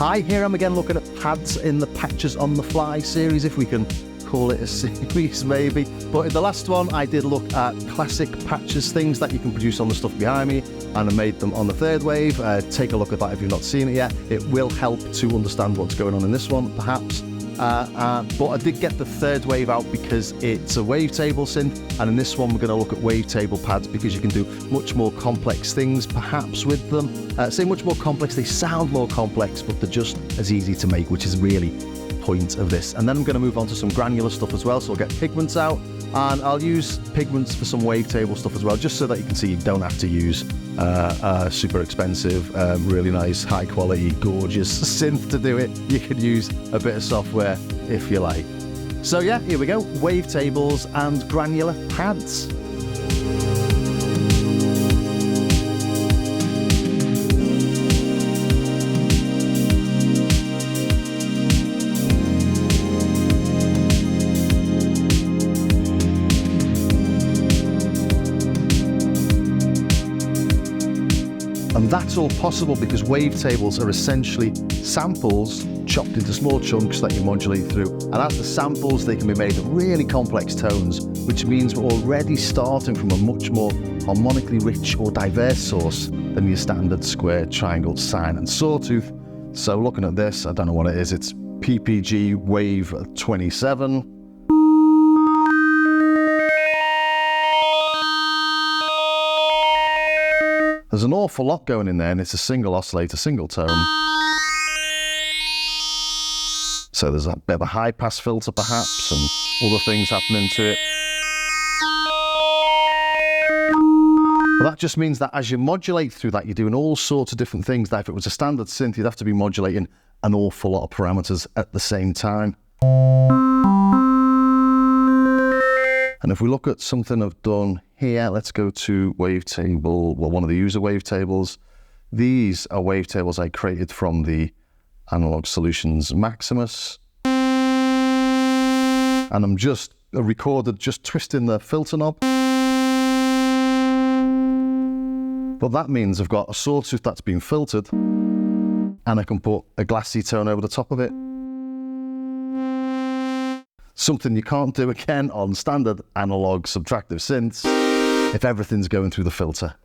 Hi, here I'm again looking at pads in the Patches on the Fly series, if we can call it a series maybe. But in the last one I did look at classic patches, things that you can produce on the stuff behind me, and I made them on the third wave. Take a look at that if you've not seen it yet. It will help to understand what's going on in this one perhaps. But I did get the third wave out because it's a wavetable synth, and in this one we're going to look at wavetable pads because you can do much more complex things perhaps with them. Say much more complex, they sound more complex, but they're just as easy to make, which is really the point of this. And then I'm going to move on to some granular stuff as well, so I'll get Pigments out, and I'll use Pigments for some wavetable stuff as well, just so that you can see you don't have to use super expensive, really nice, high quality, gorgeous synth to do it. You could use a bit of software if you like. So yeah, here we go, wavetables and granular pads. And that's all possible because wavetables are essentially samples chopped into small chunks that you modulate through. And as the samples, they can be made of really complex tones, which means we're already starting from a much more harmonically rich or diverse source than your standard square, triangle, sine and sawtooth. So looking at this, I don't know what it is, it's PPG Wave 27. There's an awful lot going in there, and it's a single oscillator, single tone. So there's a bit of a high pass filter perhaps, and other things happening to it. But that just means that as you modulate through that, you're doing all sorts of different things that if it was a standard synth, you'd have to be modulating an awful lot of parameters at the same time. And if we look at something I've done here, let's go to wavetable, well, one of the user wavetables. These are wavetables I created from the Analog Solutions Maximus. And I'm just recorded just twisting the filter knob. But that means I've got a sawtooth that's been filtered, and I can put a glassy tone over the top of it. Something you can't do again on standard analog subtractive synths if everything's going through the filter.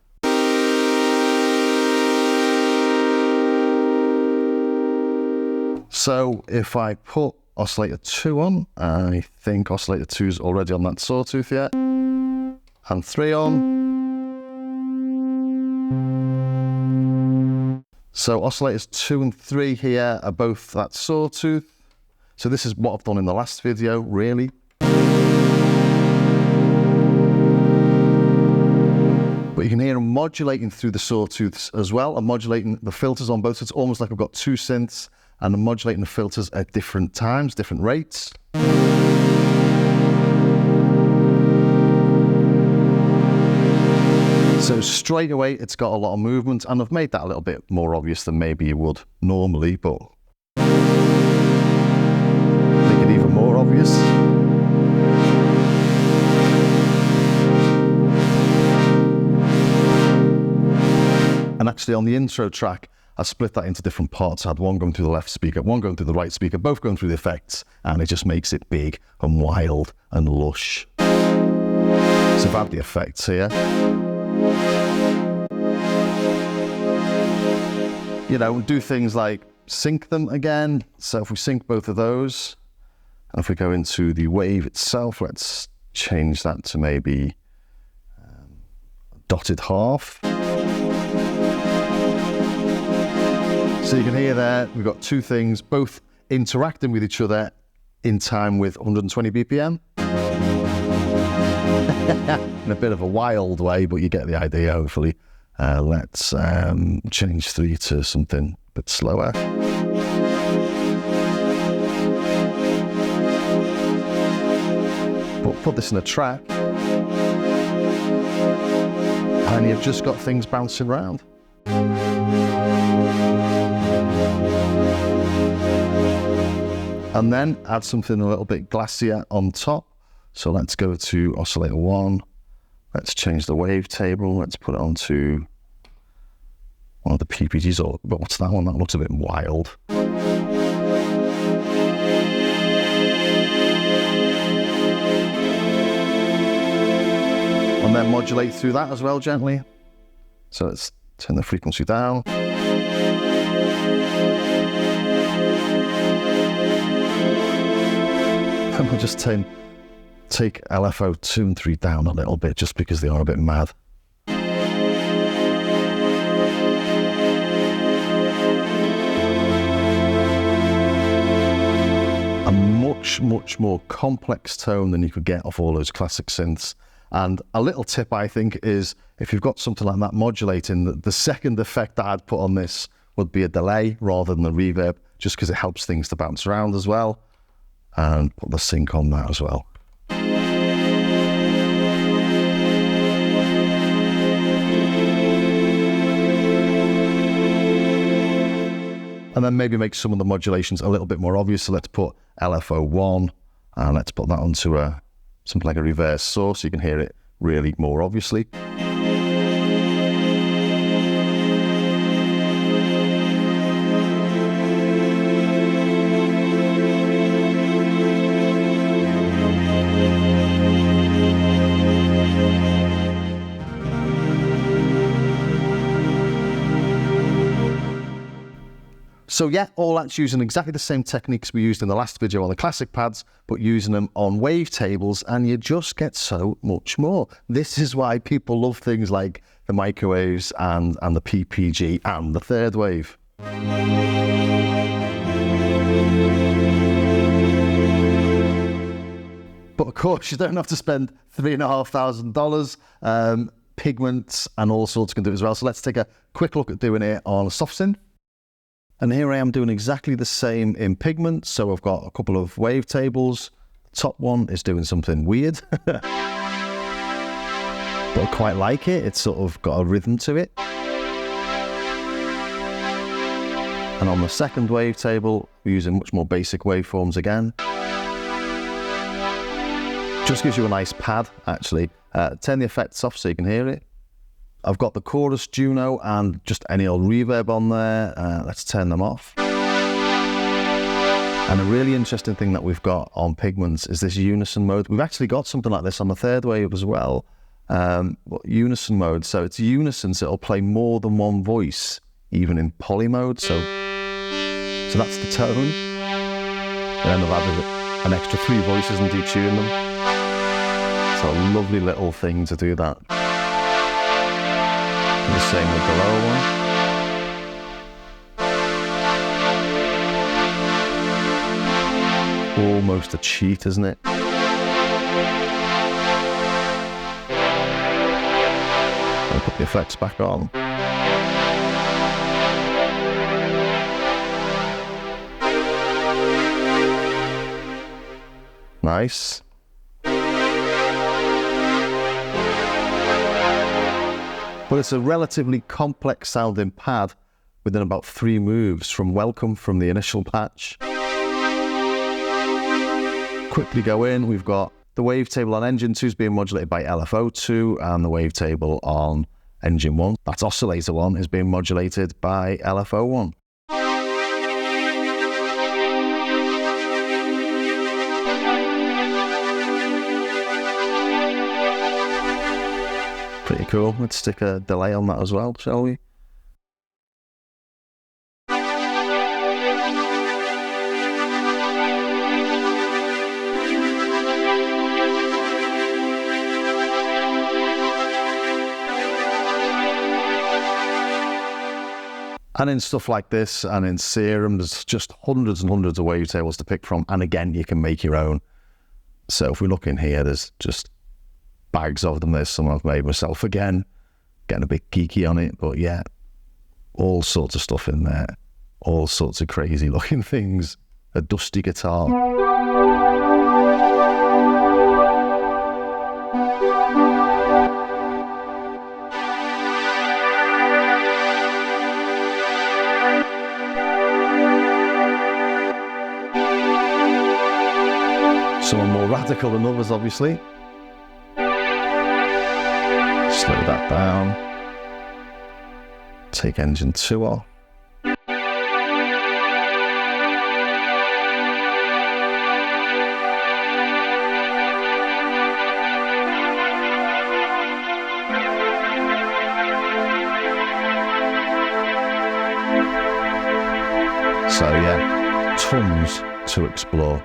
So if I put oscillator 2 on, I think oscillator 2 is already on that sawtooth yet, and 3 on. So oscillators 2 and 3 here are both that sawtooth. So this is what I've done in the last video, really. But you can hear them modulating through the sawtooths as well. I'm modulating the filters on both, so it's almost like I've got two synths, and I'm modulating the filters at different times, different rates. So straight away, it's got a lot of movement, and I've made that a little bit more obvious than maybe you would normally, but even more obvious. And actually on the intro track, I split that into different parts. I had one going through the left speaker, one going through the right speaker, both going through the effects, and it just makes it big and wild and lush. So I've had the effects here. You know, do things like sync them again. So if we sync both of those, and if we go into the wave itself, let's change that to maybe dotted half. So you can hear there, we've got two things, both interacting with each other in time with 120 BPM. In a bit of a wild way, but you get the idea, hopefully. Let's change 3 to something a bit slower. But put this in a track, and you've just got things bouncing around. And then add something a little bit glassier on top. So let's go to oscillator 1. Let's change the wavetable. Let's put it onto one of the PPGs, or what's that one? That looks a bit wild. and then modulate through that as well gently. So let's turn the frequency down. And we'll just take LFO 2 and 3 down a little bit, just because they are a bit mad. A much more complex tone than you could get off all those classic synths. And a little tip, I think, is if you've got something like that modulating, the second effect that I'd put on this would be a delay rather than the reverb, just because it helps things to bounce around as well. And put the sync on that as well. And then maybe make some of the modulations a little bit more obvious. So let's put LFO 1 and let's put that onto something like a reverse saw so you can hear it really more obviously. So yeah, all that's using exactly the same techniques we used in the last video on the classic pads, but using them on wavetables, and you just get so much more. This is why people love things like the microwaves and the PPG and the third wave. But of course, you don't have to spend $3,500. Pigments and all sorts can do it as well. So let's take a quick look at doing it on a soft synth. And here I am doing exactly the same in Pigments. So I've got a couple of wavetables. The top one is doing something weird, but I quite like it. It's sort of got a rhythm to it. And on the second wavetable, we're using much more basic waveforms again. Just gives you a nice pad, actually. Turn the effects off so you can hear it. I've got the chorus Juno and just any old reverb on there. Let's turn them off. And a really interesting thing that we've got on Pigments is this unison mode. We've actually got something like this on the third wave as well. Unison mode, so it's unison, so it'll play more than one voice, even in poly mode. So that's the tone. And then I've added an extra 3 voices and detuned them. So a lovely little thing to do that. And the same with the lower one. Almost a cheat, isn't it? I'll put the effects back on. Nice. But it's a relatively complex sounding pad within about 3 moves from Welcome from the initial patch. Quickly go in, we've got the wavetable on Engine 2 is being modulated by LFO 2 and the wavetable on Engine 1, that's Oscillator 1, is being modulated by LFO 1. Pretty cool. Let's stick a delay on that as well, shall we? And in stuff like this and in Serum, there's just hundreds and hundreds of wavetables to pick from. And again, you can make your own. So if we look in here, there's just bags of them. There's some I've made myself again, getting a bit geeky on it, but yeah, all sorts of stuff in there, all sorts of crazy looking things, a dusty guitar. Some are more radical than others, obviously. Slow that down. Take Engine 2 off. So yeah, tons to explore.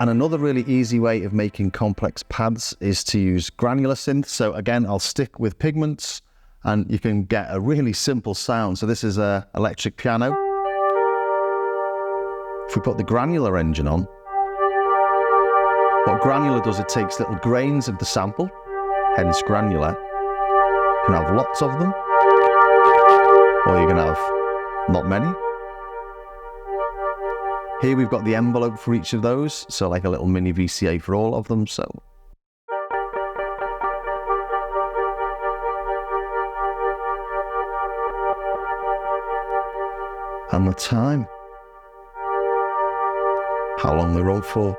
And another really easy way of making complex pads is to use granular synth. So again, I'll stick with Pigments and you can get a really simple sound. So this is an electric piano. If we put the granular engine on, what granular does, it takes little grains of the sample, hence granular. You can have lots of them, or you can have not many. Here we've got the envelope for each of those, so like a little mini VCA for all of them. So and the time, how long they run for.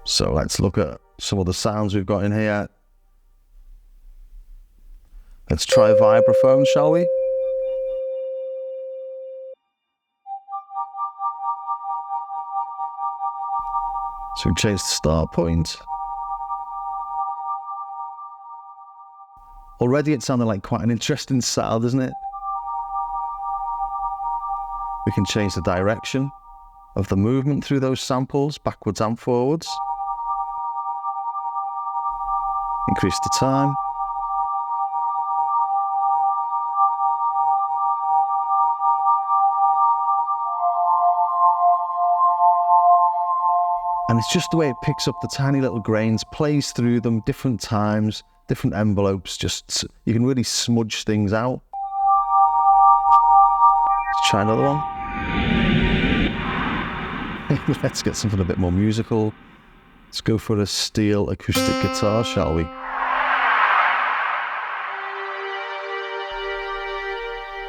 So let's look at some of the sounds we've got in here. Let's try vibraphone, shall we? So we change the start point. Already it sounded like quite an interesting sound, doesn't it? We can change the direction of the movement through those samples, backwards and forwards. Increase the time. And it's just the way it picks up the tiny little grains, plays through them, different times, different envelopes, just you can really smudge things out. Let's try another one. Let's get something a bit more musical. Let's go for a steel acoustic guitar, shall we?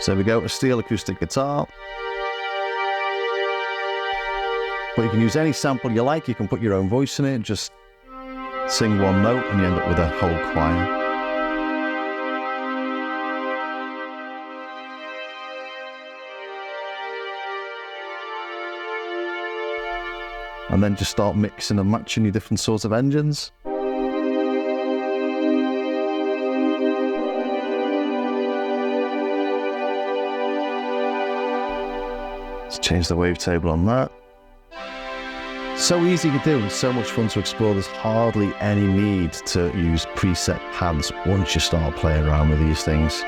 So there we go, a steel acoustic guitar. But you can use any sample you like, you can put your own voice in it, just sing one note and you end up with a whole choir. And then just start mixing and matching your different sorts of engines. Let's change the wavetable on that. So easy to do and so much fun to explore. There's hardly any need to use preset pads once you start playing around with these things.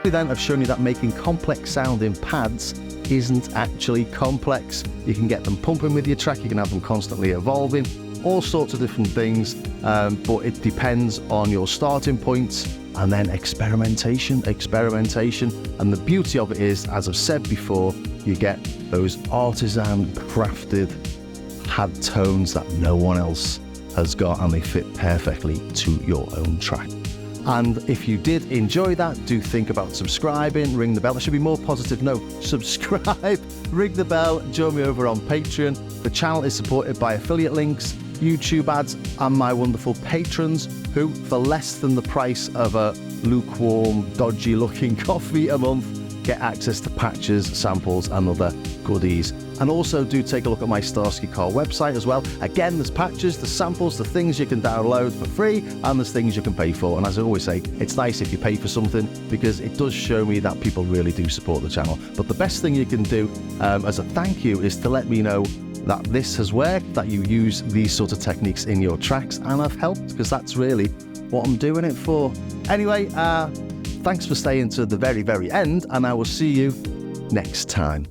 Then I've shown you that making complex sounding pads isn't actually complex. You can get them pumping with your track, you can have them constantly evolving, all sorts of different things, but it depends on your starting points and then experimentation. And the beauty of it is, as I've said before, you get those artisan crafted pad tones that no one else has got, and they fit perfectly to your own track. And if you did enjoy that, do think about subscribing, ring the bell. There should be more positive note. Subscribe, ring the bell, join me over on Patreon. The channel is supported by affiliate links, YouTube ads, and my wonderful patrons who, for less than the price of a lukewarm, dodgy looking coffee a month, get access to patches, samples, and other goodies. And also do take a look at my Starsky Car website as well. Again, there's patches, there's samples, the things you can download for free, and there's things you can pay for. And as I always say, it's nice if you pay for something because it does show me that people really do support the channel. But the best thing you can do as a thank you is to let me know that this has worked, that you use these sort of techniques in your tracks, and I've helped, because that's really what I'm doing it for. Anyway, thanks for staying to the very, very end, and I will see you next time.